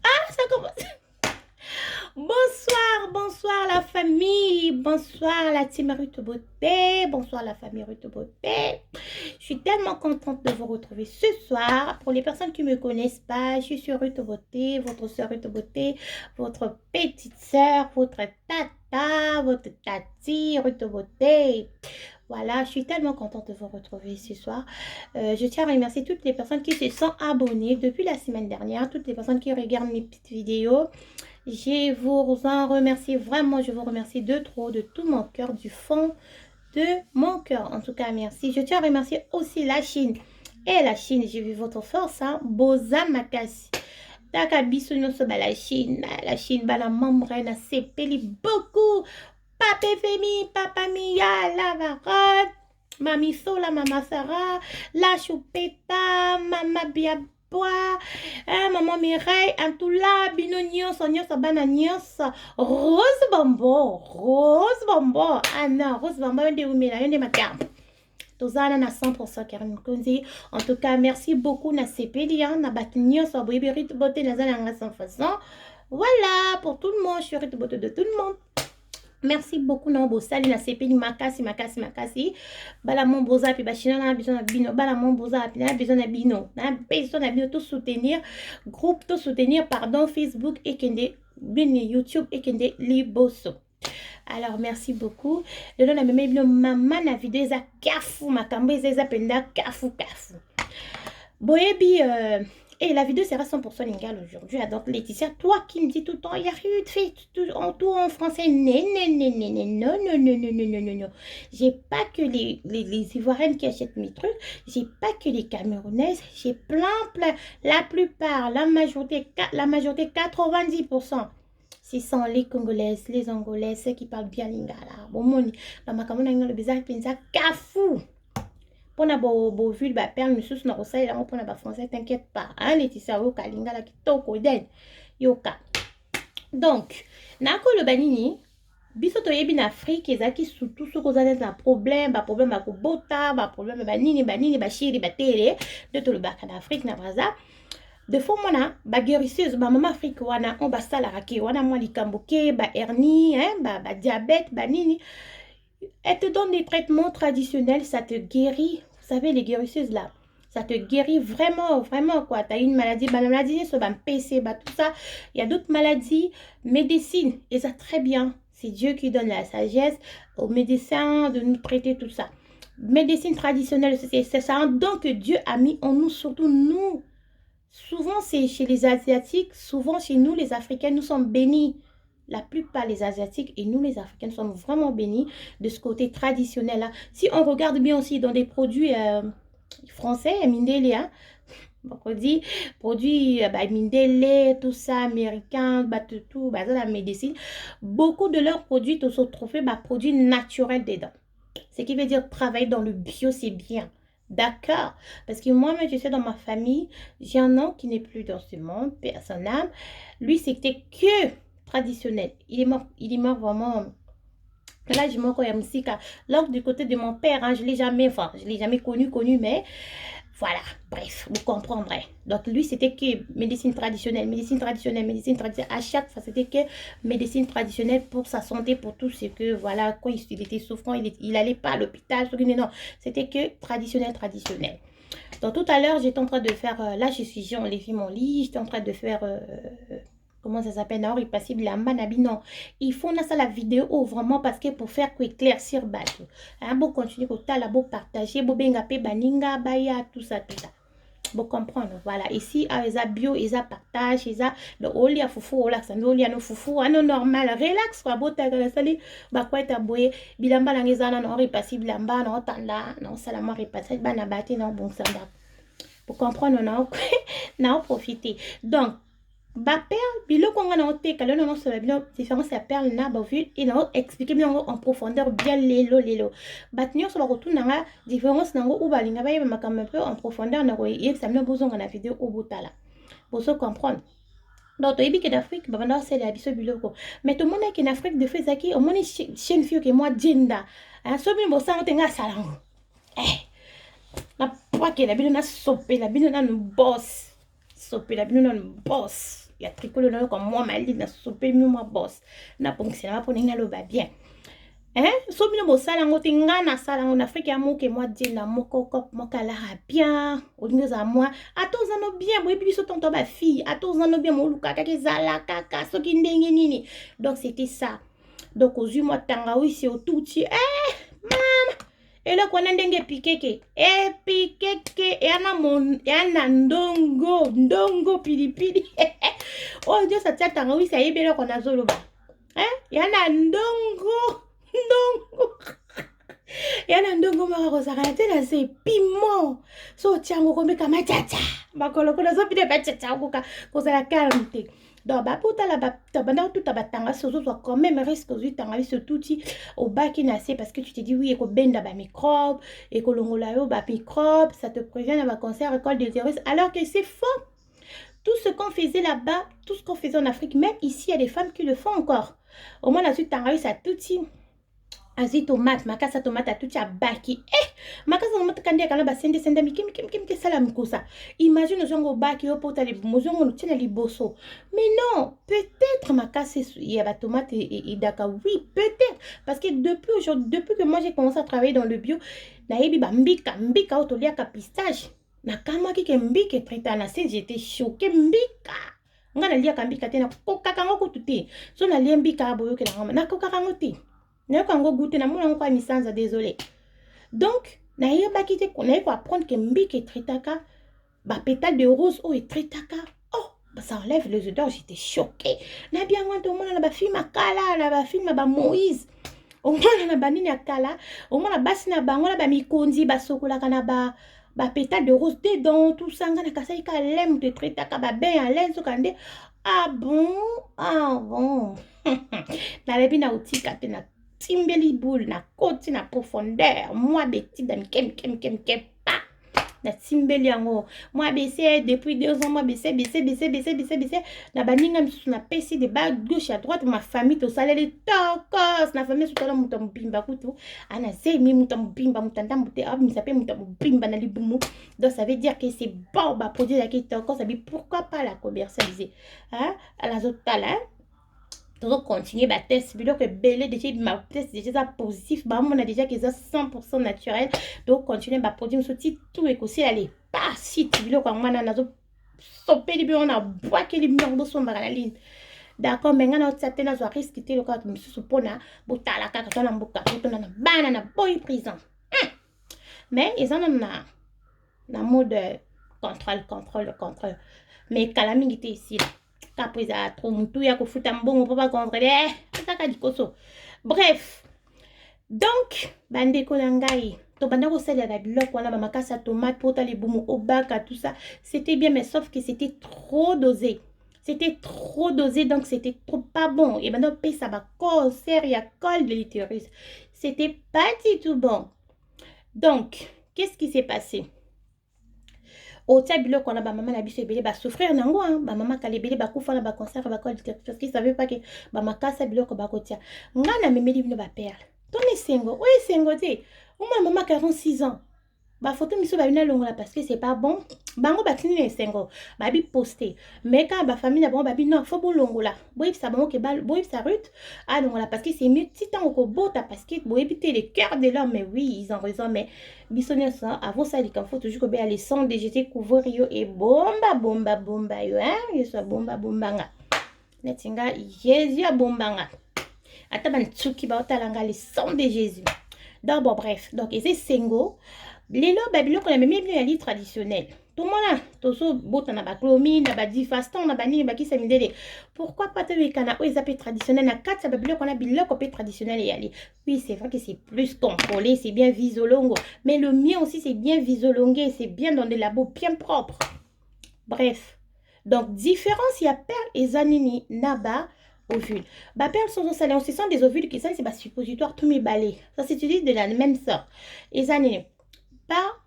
Ah, ça commence. Bonsoir, bonsoir la famille, bonsoir la team Ruth Beauté, bonsoir la famille Ruth Beauté. Je suis tellement contente de vous retrouver ce soir. Pour les personnes qui ne me connaissent pas, je suis Ruth Beauté, votre soeur Ruth Beauté, votre petite soeur, votre tata, votre tati Ruth Beauté. Voilà, je suis tellement contente de vous retrouver ce soir. Je tiens à remercier toutes les personnes qui se sont abonnées depuis la semaine dernière, toutes les personnes qui regardent mes petites vidéos. Je vous en remercie vraiment, je vous remercie de trop, de tout mon cœur, du fond de mon cœur. En tout cas, merci. Je tiens à remercier aussi la Chine. Et la Chine, j'ai vu votre force, hein. Boza Makasi. Taka biso nyonso ba la Chine, ba la membre na sepeli beaucoup. Papa Femi, Papa Mia, la Varane, Mami Sola, Mama Sarah, la Choupeta, Mama Biabois, Maman Mireille, Antoula, Bino Nyonso, Nyonso, Bana Nyonso, Rose Bombo, ah non, Rose Bombo, yonde umela, yonde makam. Tozana na 100% Karen Konzi. En tout cas, merci beaucoup na CPD, na batu Nyonso, Boyebi Rite Beauté, na zana nga sans façon. Voilà, pour tout le monde, je suis Rite Beauté de tout le monde. Merci beaucoup non bosali na sepeli makasi bala mon boza puis bachina na besoin na bino bala mon boza puis na besoin na bino tout soutenir groupe tout soutenir pardon Facebook et kende bien YouTube et kende liboso. Alors merci beaucoup le nom na meme bino mama na vidéo eza kafu makambo eza penda kafu boyebi et la vidéo sera 100% lingala aujourd'hui. Donc Laetitia, toi qui me dis tout le temps, il y a rien de fait tout en français. Non. J'ai pas que les Ivoiriennes qui achètent mes trucs. J'ai pas que les Camerounaises. J'ai plein. La plupart, la majorité 90%. Ce sont les Congolaises, les Angolaises, ceux qui parlent bien lingala. Bon, mon, dans ma commune, le bizarre, pensa kafou. Pour na bo vu ba père monsieur na rosa ila pour na ba français t'inquiète pas hein Laetitia yo kalinga la kitoko den yoka. Donc nako le banini biso to yebi na Afrique ezaki surtout ce cause na problème ba ko bota ba problème banini ba shiri ba télé de to le baka na Afrique na braza de fois mona ba guérisseuse ba maman Afrique wana on ba sala raki wana moi likamboke ba hernie hein ba diabète ba nini. Elle te donne des traitements traditionnels, ça te guérit. Vous savez, les guérisseuses là, ça te guérit vraiment quoi. Tu as une maladie, la maladie, ça va PC, tout ça. Il y a d'autres maladies, médecine, et ça très bien. C'est Dieu qui donne la sagesse aux médecins de nous traiter tout ça. Médecine traditionnelle, c'est un don que Dieu a mis en nous, surtout nous. Souvent, c'est chez les Asiatiques, souvent chez nous, les Africains, nous sommes bénis. La plupart les Asiatiques et nous les Africains sommes vraiment bénis de ce côté traditionnel là. Si on regarde bien aussi dans des produits français, Mindele, hein, produits Mindele, tout ça, américain, tout, dans la médecine, beaucoup de leurs produits se trouvent produits naturels dedans. Ce qui veut dire travailler dans le bio, c'est bien. D'accord? Parce que moi-même, je sais, dans ma famille, j'ai un oncle qui n'est plus dans ce monde, personne âme. Lui, c'était que traditionnel. Il est mort vraiment. Là, je m'en connais musique. Donc, du côté de mon père, hein, je l'ai jamais connu, mais voilà, bref, vous comprendrez. Donc, lui, c'était que médecine traditionnelle. À chaque fois, c'était que médecine traditionnelle pour sa santé, pour tout ce que, voilà, quand il était souffrant, il allait pas à l'hôpital. Non, c'était que traditionnel. Donc, tout à l'heure, j'étais en train de faire, là, j'ai enlevé mon lit, j'étais en train de faire... comment ça s'appelle non, il passe la manabi non il faut ça la vidéo vraiment parce que pour faire éclaircir bateau hein bon continuer au la beau partager beau benga pe baninga baya tout ça bon comprendre voilà ici eza bio eza partage eza le olia fufu ola ça olia no fufu ano normal relax quoi bota la sali ba kwa ta boye bilamba la ngezana non repasse bilamba non tanda non salama repasse bana bati non bon ça pour comprendre non non profiter donc ba perle biloko nga na oteka lelo non so la différence ya perle na ba vu et na expliquer bien en profondeur bien lelo batnyo so ba rotuna nga différence nango ou balinga ba yeba makambo un peu en profondeur na ko examiner bozonga na vidéo au botala pour se comprendre. Donc toyebi que d'Afrique ba banda c'est la biso biloko mais tout le monde qui en Afrique de fezaki au monde chaîne fio que moi djenda so bien bo sa ngotenga salango na que la bino na sopé, la bino na nous boss. Sopé, la bino na nous boss. Il y a tricolo comme moi, ma ligne na sopé, moi boss. Na ponction, na poning na lo ba bien. Hein? So bino bo sala ngote ngana sala en Afrique ya moke moi dit na moko kop moka la bien. O dingo za moi. Atos ano bien, bo bibi so tonto ba fille. Atos ano bien mo luka kake zala kaka so ki ndenge nini. Donc c'était ça. Donc aux yeux moi tanga oui c'est au tout maman. Et là qu'on a ndenge pikeke. Pikeke yana ndongo pilipili. Oh Dieu ça tient tanga oui ça y est bien qu'on a zolo ba. Hein? Yana ndongo. Yana ndongo mara kozaka tena c'est piment. So tiango komeka machacha. Bakolo kona so pide machacha okoka kozala calme. Donc baputa la banda tout abatanga sozo soit quand même risque aux tanga ce touti au bac inacé parce que tu te dis oui eko benda ba microbe eko longola yo ba microbe ça te prévient à cancer école des virus alors que c'est faux. Tout ce qu'on faisait là-bas, tout ce qu'on faisait en Afrique, même ici, il y a des femmes qui le font encore. Au moins, la suite, t'as réussi à tout azi tomate, makasa tomate à tout à baki. Makasa tomate kandi akala ba sende mi kim sala mkosa. Imagine zongo baki yo pota li mozongo no tena li boso. Mais non, peut-être makasa il y a ba tomate et daka oui, peut-être parce que depuis aujourd'hui, depuis que moi j'ai commencé à travailler dans le bio, na yebi ba mbika otolia ka pistage. Na kama ki mbike traita na se j'étais choquée mbika. Nga na lia ka mbika tena kokaka ngoko tuti. So na lia mbika boyo ke na ngama na kokaka ngoti. Na kango goûter na mona kwa misanza désolé. Donc na yeba kite ko na ko apprendre que mbike traitaka ba pétale de rose o et traitaka. Oh, bah ça enlève les odeurs, j'étais choquée. Na bien ngwanto mona na ba film akala, na ba film ba Moïse. O mona na ba nini akala, o mona basi na bango na ba mikonzi ba sokola kana ba pétale de rose dedans tout ça ngana kasai ka lem te traitaka ba ben à l'aise kande. Ah bon. Na lebi na utika tena timbeli boule na côté na profondeur moi beti dans kem pa na timbeli yango moi baissé depuis 2 ans moi baissé na baninga misu na pesi de bas gauche à droite ma famille to salele tokos na famille sutala muta mbimba kutu ana semi muta mbimba mutanda mute ab mi s'appelle muta mbimba na libumu donc ça veut dire que c'est bon ba produit la qui tokos ça veut pourquoi pas la commercialiser hein à la zotala toujours continuer bah test bilo que belé déjà ma test déjà positif bah on a déjà que ça 100% naturel donc continuer bah produire ce petit tout et aussi aller pas si bilo quand moi na zo sopé libé on a bois que les murs sont dans la ligne d'accord mais ngana otsa na zo risque te le cas monsieur pona botala ka ka na mboka to na banana boy prison mais ils en ont na mode contrôle mais calamité ici là après ça trop mutu ya kufuta mbongo papa contrôler ataka dikoso bref donc bande ko ngai to banda ko sala la biloko wana ba makasa tomate pota les boumou obaka tout ça c'était bien mais sauf que c'était trop dosé donc c'était trop pas bon et maintenant paye ça ba cancer ya col de l'utérus c'était pas du tout bon donc qu'est-ce qui s'est passé au tableau qu'on a ba maman la biso ebele ba souffrir nango hein ba maman kalebele ba kufa na ba cancer ba col parce qu'il savait pas que ba makasa biloko ba kotia ngana memeli bino ba perle ton esengo oui sengo te uma maman 46 ans ba photo miso ba bina longola parce que c'est pas bon bango batini esengo ba bi poster mais quand ba famille na bon ba bi non faut bon longola boy ça bango ke ba boy ça rut ah longola parce que c'est mieux petit temps au bota parce que boy éviter les cœurs de l'homme mais oui ils ont raison mais bisonner ça avant ça il faut toujours que be aller sans déjeter couvrir yo et bomba yo hein yo ça bomba nga netinga Jésus a bomba nga ata ban tsuki ba otalanga les sang de Jésus donc bon bref donc et c'est sengo lelo babilo qu'on a même bien ali traditionnel tout le monde tozo bota na ba clomine na ba difaston na ba ni ba kisa mindele pourquoi pas te kana o ezapé traditionnel na kata babilo qu'on a biloko pe traditionnel et ali oui c'est vrai que c'est plus contrôlé c'est bien visolongo mais le mien aussi c'est bien visolongué c'est bien dans des labos bien propres bref donc différence il y a perle et zanini naba ovules. Bah perles sont salées, on se sent des ovules qui sont c'est pas suppositoire tous mes balais ça s'utilise de la même sorte et zanini pas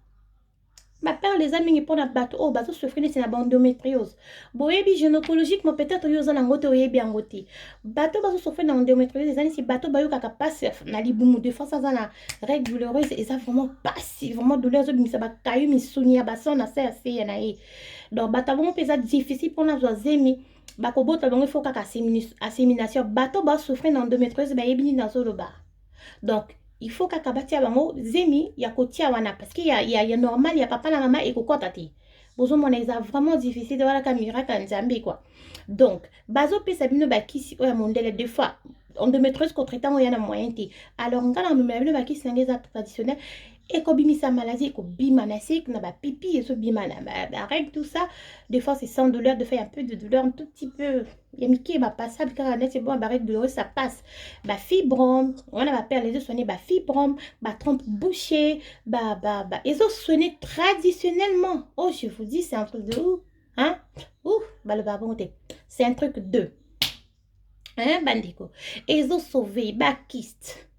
Ma père les amis pour la bateau oh bateau souffrir c'est la endométriose boyebi gynécologique mo peut-être yoza na ngote oyebi angote bateau bateau souffrir na endométriose les années si bateau bayo kaka passe na libumu de fois ça na règle douloureuse et ça vraiment passe vraiment douleur zo bimisa ba kayu misuni ya baso na se ya na ye donc bateau vraiment pesa difficile pour na zemi bakobota bango il faut kaka assimilation bateau ba souffrir na endométriose ba yebi na zo loba donc il faut kakabati ya bango zemi ya kotia wana parce que ya normal ya papa na mama ekokota te bozomona eza vraiment difficile wala ka miracle nzambe quoi donc bazopesa bino bakisi oyo ya mondele des fois endométriose contre ntango ya na moyen te alors nga na momela bino bakisi nange eza traditionnel ekobimisa maladie ekobima na sik na bapipi ezobima na barègle tout ça des fois c'est sans douleur de faire un peu de douleur un tout petit peu ya mike bapassable kaka net c'est bon barègle douloureuse ça passe bafibrome wana bapère les soigner bafibrome batrompe bouchée ezosoigner traditionnellement oh je vous dis c'est un truc de ouf hein ouf baloba bon te c'est un truc de hein bandiko ezosauver bakiste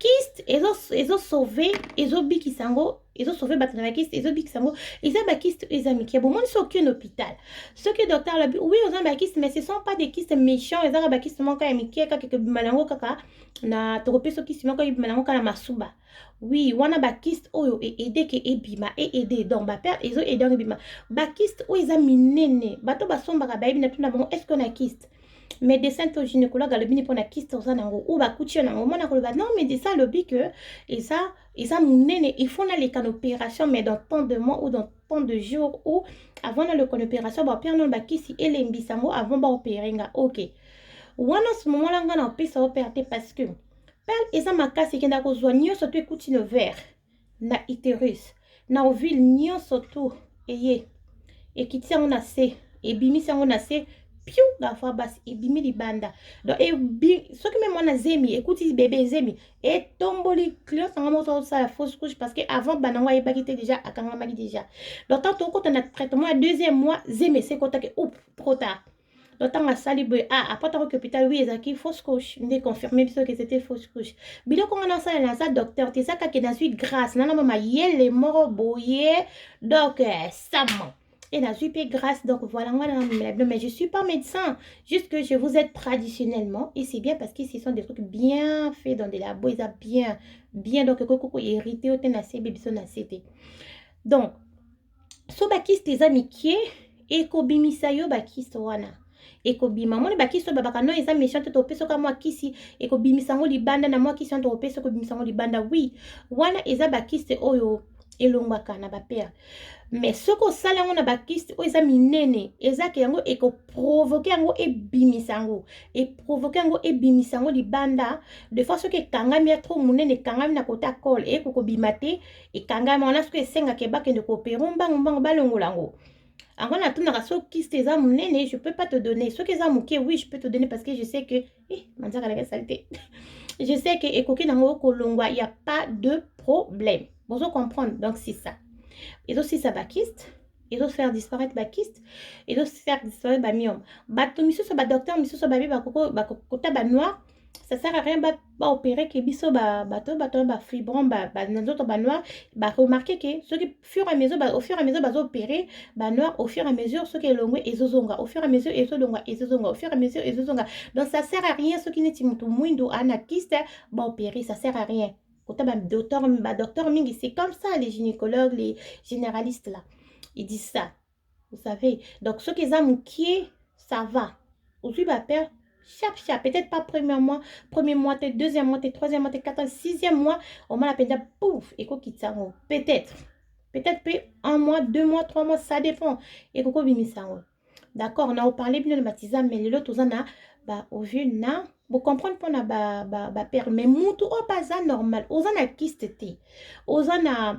kiste ezosauve ezobikisa yango ezosauve bato na bakiste ezobikisa yango eza bakiste eza mike bomoni soki na hôpital soki docteur alobi oui oza na bakiste mais ce sont pas des kistes méchants ezaka bakiste moko ya mike kaka ekobima nango kaka na tokopesa kiste moko ebima nango kaka na masuba oui wana bakiste oyo eede ke ebima eede donc bapère ezoede yango ebima bakiste oyo eza minene bato basombaka bayebi na tuna bango est ce que na kiste médecin to gynécologue alobi pour na kiste oza nango ou bakuti yo nango mona koloba non médecin alobi que eza monene il faut naleka na opération mais dans tant de mois ou dans tant de jours ou avant naleka na opération bapère nano bakisi elembisa yango avant baopere nga ok wana ce moment la nga na opesa opere te parce que pele eza makasi ekenda kozwa nyonso to ekuti no vert na utérus na ovule nyonso to eye ekiti yango na se ebimisi yango na se piu la fois basi ebimi libanda donc soki même mwana zemi ekuti bébé zemi etomboli client sanga moto osala fausse couche parce que avant banango ayebaki te déjà akangamaki déjà donc tant tokota na traitement ya deuxième mois zemi esekotaki oup trop tard donc ntango asali boye après tokoki hôpital oui ezalaki fausse couche nde confirmé biso que c'était fausse couche biloko nga nasala naza docteur te eza kake nazwi grâce nana mama yele moko boye donc samo et la super grâce donc voilà mais je suis pas médecin juste que je vous aide traditionnellement et c'est bien parce que ce sont des trucs bien faits dans des labos ils ont bien donc koko hérité au na CB biso na CT donc so bakiste eza mike ekobimisa yo bakiste wana ekobima moni bakiste babaka no eza méchant te topesa ka mwa kisi ekobimisa ngo libanda na mwa kisi to topesa ekobimisa ngo libanda oui wana eza bakiste oyo elongwaka na bapère mais ce que ça là on a bakiste o eza minene eza ke yango ekoprovoquer yango ebimisa yango et provoquer yango ebimisa yango libanda de fois ce que kangami ya trop munene kangami na kota col et kokobima te et kangami on a ce que senga ke bakende ko perombango bango balongolango encore na tuna so kiste eza munene je peux pas te donner ce que eza muke oui je peux te donner parce que je sais que manzaka la saleté je sais que ekoki nango kolongwa il y a pas de problème bon vous comprendre donc c'est ça et aussi ça bakiste et donc faire disparaître bakiste et donc faire disparaître bamiome bato misusu ba docteur misusu babi bakota ba noir ça sert à rien ba opérer que biso bato ba fibrome ba nzoto ba noir ba remarquer que ce qui fur et à mesure au fur et à mesure ba opérer ba noir au fur et à mesure ce qui est longwe ezozonga au fur et à mesure ezolongwa ezozonga au fur et à mesure ezozonga donc ça sert à rien ce qui n'est mutu mwindo ana kiste ba opérer ça sert à rien docteur mingi c'est comme ça les gynécologues les généralistes là ils disent ça vous savez donc ceux qui ont qui ça va aujourd'hui bah père chap peut-être pas premier mois deuxième mois troisième mois quatrième sixième mois on m'a appelé pouf et quoi quitte ça peut-être un mois 2 mois 3 mois ça dépend et quoi bimisa d'accord on a parlé bien de baptisme mais l'autre on a bah au vu na vous comprenez pour na ba père mais mutu o pas normal ozana kiste te ozana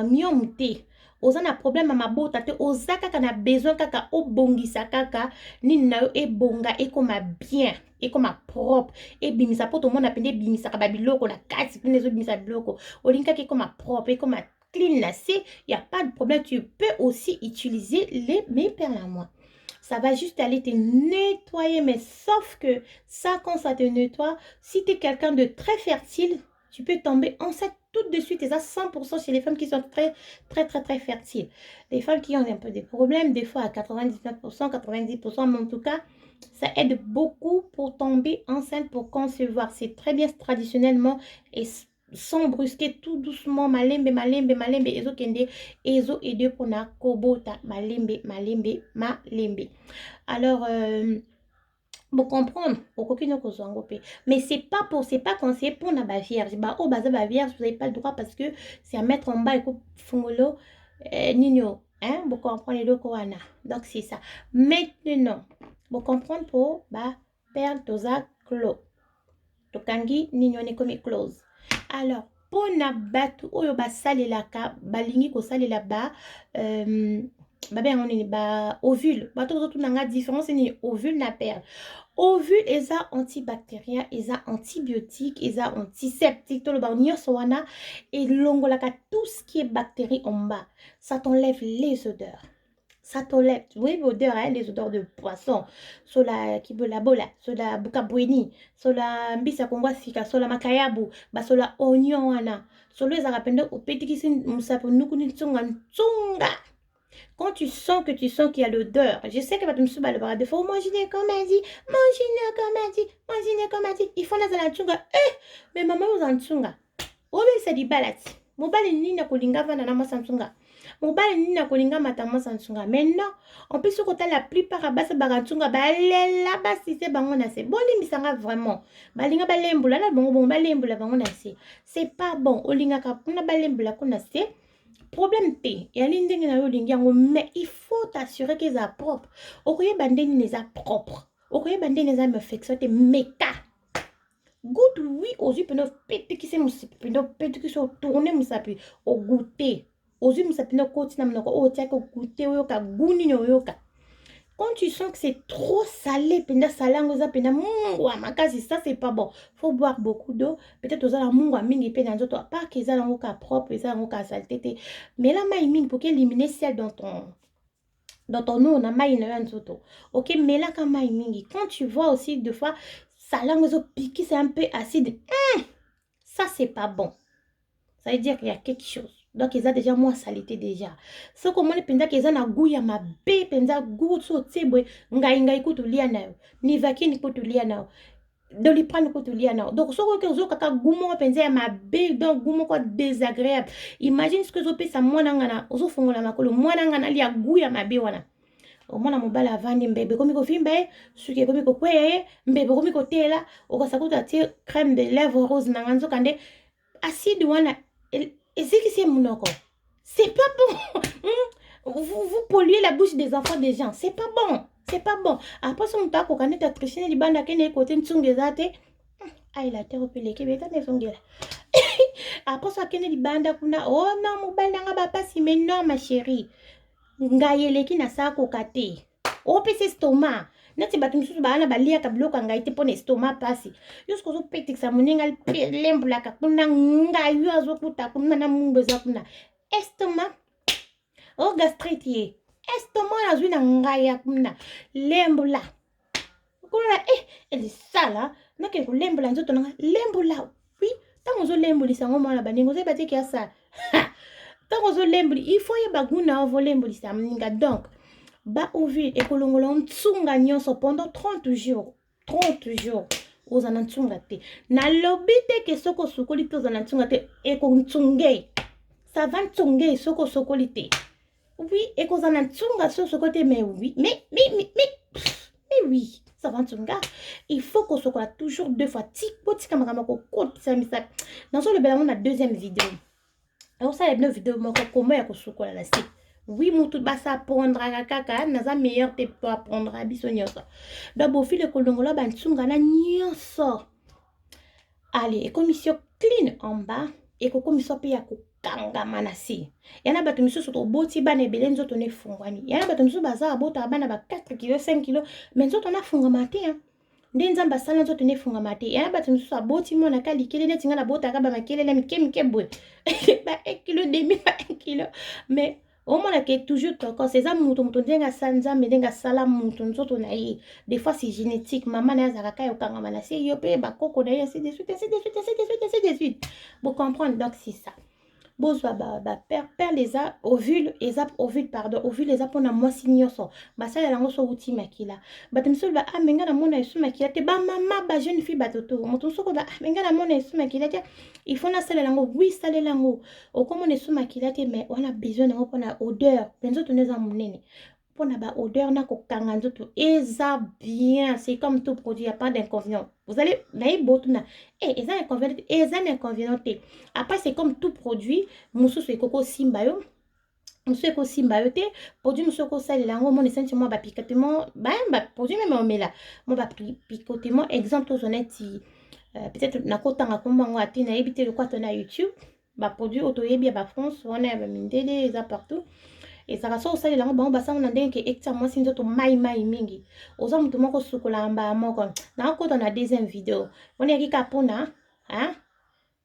miom te ozana problème à mabota te ozaka kana besoin kaka obongisa kaka nini na yo ebonga ekoma bien ekoma propre ebimisa poto mona pende bimisa ka babiloko na kati pende zo bimisa biloko olinka ke ekoma propre ekoma clean là c'est il y a pas de problème tu peux aussi utiliser les mes perles à moi ça va juste aller te nettoyer, mais sauf que ça, quand ça te nettoie, si tu es quelqu'un de très fertile, tu peux tomber enceinte tout de suite, et ça 100% chez les femmes qui sont très, très, très, très fertiles. Les femmes qui ont un peu des problèmes, des fois à 99%, 90%, mais en tout cas, ça aide beaucoup pour tomber enceinte, pour concevoir. C'est très bien traditionnellement et sans brusquer, tout doucement, malembe, malembe, malembe, ezo kende, ezo ede pona kobota, malembe, malembe, malembe. Alors, vous comprendre, mais c'est pas conseillé pour la vierge. Bah, oh, bah, la vierge, vous n'avez pas le droit parce que c'est à mettre en bas et fungolo, nino, hein, vous comprenez le koana. Donc, c'est ça. Maintenant, vous comprenez pour, bah, perdre toza clos. Tokangi, nino ne comme close. Alors, pour na batu, oyo ba sale la ka, ba lingi ko sale la ba, bah ben on est ba ovule. Bah tout nanga différence ni ovule na perle. Ovule eza antibactérien, eza antibiotique, eza antiseptique, tout le bannier soana et longolaka tout ce qui est bactéries en bas. Ça t'enlève les odeurs. Ça t'enlève, oui, l'odeur, hein, les odeurs de poisson. Sola kibolabola, sola bukabueni, sola mbisa kongwa sika, sola makayabu, ba sola oignon wana. Solo eza rapende au petit qui musapo nukuni tsunga tsunga. Quand tu sens qu'il y a l'odeur, je sais que tu me suis le bras de faux, manger comme elle dit, manger comme elle dit, il faut la tsunga. Mais maman vous en tsunga. Obe c'est di balati. Mobile ni na kolinga vana na masantunga. Mobile ni na kolinga matama santunga. Mais non, en plus ce côté la plupart à base barantunga ba lela ba si c'est bango na se. Bon limisanga vraiment. Balinga ba lembula na bon lembula bango na se. C'est pas bon. Olinga ka kuna ba lembula kuna se. Problème T, mais il faut t'assurer qu'ils sont propres. Okoye bandeni les a propres. Okoye bandeni les a me fixer méca. Goûte oui aux yeux peuvent péter qui c'est peuvent péter qui sont tournés musapi au goûter. Aux yeux musapi no côté na mnoko o tia ko goûter oyoka guni no yoka. Quand tu sens que c'est trop salé, penda salangoza penda mungwa makasi, ça c'est pas bon. Faut boire beaucoup d'eau. Peut-être aux ala mungwa mingi penda nzoto pas qu'ils ala ngoka propre, ils ala ngoka saleté. Mais la maille mingi pour qu'éliminer celle dans ton eau, on a maille na nzoto. OK, mais là quand maille mingi, quand tu vois aussi deux fois salangozo piqué, c'est un peu acide. Ça c'est pas bon. Ça veut dire qu'il y a quelque chose. Donc, ils ont déjà moins salité déjà. Ce que moi, je pense qu'ils ont un goût, il y a ma bé, penza goût, so, tsebwe, ngai kutu liana, ni vakini kutu liana, doliprane kutu liana. Donc, ce que vous avez goût, penza ma bé, donc goût, quoi désagréable. Imagine ce que vous avez ça, moi, nangana, ozo fongo la makolo, moi, nangana, li a goût, ya ma bé, wana. Omwana mobali avandi mbebe komi kofimba suki komi kokwea mbebe komi kotela okasakuta atie crème de lèvres rose nanga nzoka nde acide wana ezikisi munoko. C'est pas bon. Vous polluez la bouche des enfants des gens. C'est pas bon. C'est pas bon. Après son temps qu'on connaît ta trichine li banda kene côté ntsungezate. Ai la terre peleke beta ne songela. Après ça kene li banda kuna oh non mobali nanga ba pasi mais non ma chérie. Ngayeleki na sako kate. O pese stoma. Nati batu misusu baana balia kabloka ngaite pone stoma pasi. Yusko zo petik sa muninga lembula ka kuna ngayu azokuta kuna na mungu za kuna. Estoma. O gastrite. Estoma na zui na ngaya kuna. Lembula. Kuna elle est sale hein. Na ke ko lembula nzoto na lembula. Oui, tango zo lembuli sango mwana baningo ze batiki ya sa. Il faut y baguna voler mbolisa mninga donc ba ovule et kolongolo tsunga nyonso pendant 30 jours 30 jours aux anantsunga te na lobite ke soko sokoli to zanantsunga te e ko ntsunge ça va ntsunge soko sokoli te oui et ko zanantsunga soko te mais oui mais oui ça va ntsunga il faut qu'on sokola toujours deux fois tik potika makama ko kotisa misa dans le bela on a deuxième vidéo. Alors ça, il y a une vidéo comment il y a la site. Oui, mon tout bas ça apprendre à kaka, naza meilleur te pour apprendre à bisonyosa. D'abord, fil le kolongola ban tsunga na nyoso. Allez, et commission clean en bas et ko commission pe ya ko kanga manasi. Yana batu miso soto boti bane belenzo tone fungwani. Yana batu miso baza bota bana ba 4 kg 5 kg, mais nzo tona funga mate hein. Ndenzamba sala nzo tone funga mate. Yana batu miso aboti mona kali kele ne tinga na bota ka ba makele na mikebwe. Ba 1 kg demi ba 1 kg. Mais omona ke toujours toko c'est ça mutu ndenga sanza ndenga sala mutu nzoto na ye des fois c'est génétique maman na zakaka yo kanga manasi yo pe ba koko na ye ainsi de suite ainsi de suite ainsi de suite ainsi de suite vous comprenez donc c'est ça bozwa père les a ovule pardon ovule les a pona mwasi nyonso basala lango so uti makila bato misusu ba amenga na mona esu makila te ba mama ba jeune fille batoto moto soko ba amenga na mona esu makila te il faut na sala lango oui sala lango okomona esu makila te mais on a besoin nango pona odeur penzo toneza monene pona ba odeur na kokanga nzoto eza bien c'est comme tout produit y a pas d'inconvénient vous allez naï botuna eza inconvénient te après c'est comme tout produit mususu ekoko simba yo mususu eko simba yo te produit mususu ekosalela yango omona esanti mwa bapicotement produit meme omela mwa bapicotement exemple tozwa neti peut-être nakotanga kombo yango ate nayebi te lokwa to na youtube baproduit oyo toyebi ya bafrance wana ya bamindele eza partout ezalaka so osalela yango bango basango na ndenge ke ekita mwasi nzoto mai mingi oza moto moko sukola mbala moko nakokota na deuxième vidéo wana yaki ka mpona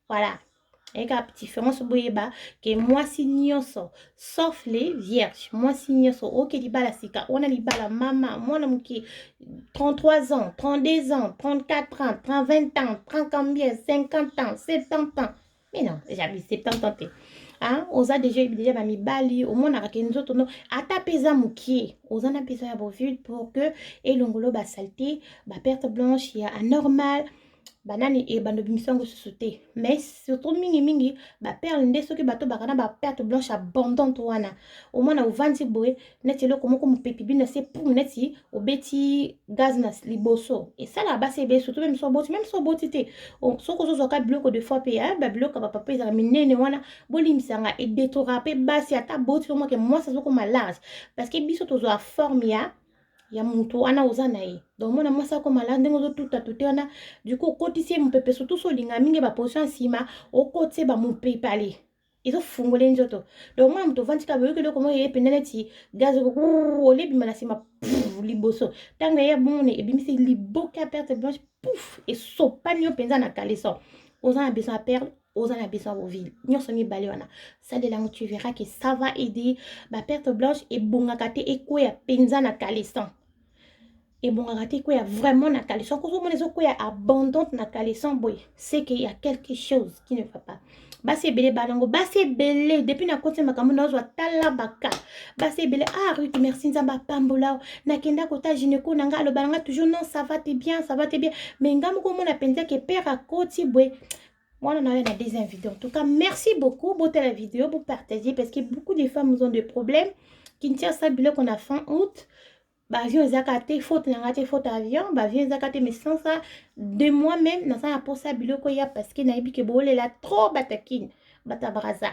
voilà eka différence boyeba ke mwasi nyonso sauf les vierges mwasi nyonso oke libala sika wana libala mama mwana moke 33 ans 32 ans 34 ans 20 ans 30 combien 50 ans 70 ans mais non j'habite 70 ans te oza déjà bamibali omonaka ke nzoto no ata peza mokie oza na besoin ya bovule pour que elongolo basalite baperte blanche ya anormal banani e bando bimisango susu te mais surtout mingi baperle nde soki bato bakana baperte blanche abondante wana omona ovandi boye neti eloko moko mopepi bino se pour neti obeti gaz na liboso esala basi ebe surtout même so boti te soki ozozwaka biloko de fois pe babiloko bapapa ezala minene wana bolimisanga edetora pe basi ata boti omoke mwasi azokoma large parce que biso tozwa forme ya mutu wana oza na ye donc mona mwasi akoma la ndenge ozotuta tute wana du coup okotisi ye mopepe surtout so olinga mingi baposition nsima okoti ye bamopepe ale ezofungole nzoto donc mwana moto ovandika boyoki eloko moko ye pene neti gaz olebima na nsima liboso ntango eye bomone ebimisi liboka ya perte blanche pouf esopani yo mpenza na caleçon oza na besoin ya perle oza na besoin ya bovile nyonso mibale wana salelango tu verras que ça va aider baperte blanche ebongaka te ekweya mpenza na caleçon ebongaka te ekweya vraiment na caleçon kozomona ezokweya abondante na caleçon boye c'est qu'il y a quelque chose qui ne va pas basi ebele banango basi ebele depuis nakoti makambo nazwa tala baka basi ebele Ruth merci nzambe apambola nakenda kota gynéco nanga aloba nanga toujours non ça va te bien mais nga moko mona penza ke père akoti boye moi on a la deuxième vidéo. En tout cas merci beaucoup pour la vidéo pour partager parce que beaucoup de femmes ont des problèmes qui ne tient ça bilo qu'on a fin août bah avion ezakate faute avion bah avion ezakate mais sans ça de moi même dans ça pour ça bilo ko ya parce que naibi ke bole la trop batakine batabraza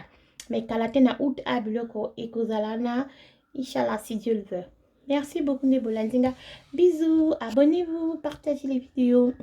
mais kalate na août a bilo ko ekozalana inchallah si Dieu le veut. Merci beaucoup Nebolandinga. Bisous, abonnez-vous, partagez les vidéos.